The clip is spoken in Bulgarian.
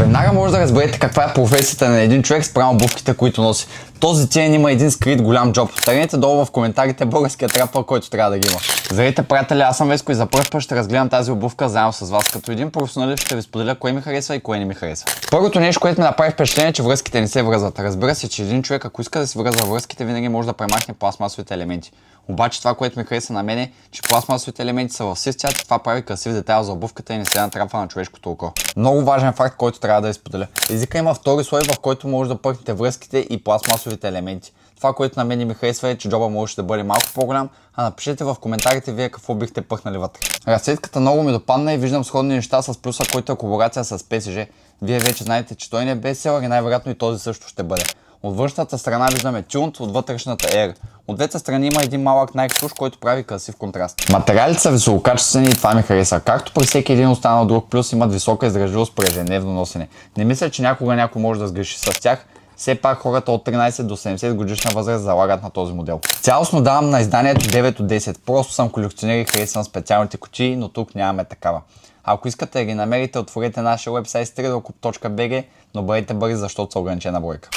Веднага може да разберете каква е професията на един човек спрямо обувките, които носи. Този дизайн има един скрит голям джоб. Тръгнете долу в коментарите българският рапър, който трябва да ги има. Здравейте, приятели, аз съм Веско и за първ път ще разгледам тази обувка заедно с вас. Като един професионалист ще ви споделя кое ми харесва и кое не ми харесва. Първото нещо, което ми направи впечатление, е, че връзките не се връзват. Разбира се, че един човек, ако иска да си връзва връзките, винаги може да премахне пластмасовите елементи. Обаче това, което ми хареса на мен е, че пластмасовите елементи са в сив цвят, това прави красив детайл за обувката и не се натрапва на човешкото око. Много важен факт, който трябва да изподеля. Езика има втори слой, в който може да пъхнете връзките и пластмасовите елементи. Това, което на мен ми харесва е, че джоба може да бъде малко по-голям, а напишете в коментарите вие какво бихте пъхнали вътре. Разцетката много ми допадна и виждам сходни неща с плюса, който е колаборация с PSG. Вие вече знаете, че той не е бестселър и най-вероятно и този също ще бъде. От външната страна виждаме тюнт, от вътрешната Air. От двете страни има един малък Nike туш, който прави красив контраст. Материалите са висококачествени и това ми хареса. Както при всеки един останал друг плюс, имат висока издръжливост при ежедневно носене. Не мисля, че някога някой може да сгреши с тях. Все пак хората от 13 до 70 годишна възраст залагат на този модел. Цялостно давам на изданието 9 от 10. Просто съм колекционер и харесвам специалните кутии, но тук нямаме такава. Ако искате да ги намерите, отворете нашия уебсайт streetdokup.bg, но бъдете бързи, защото са ограничена бройка.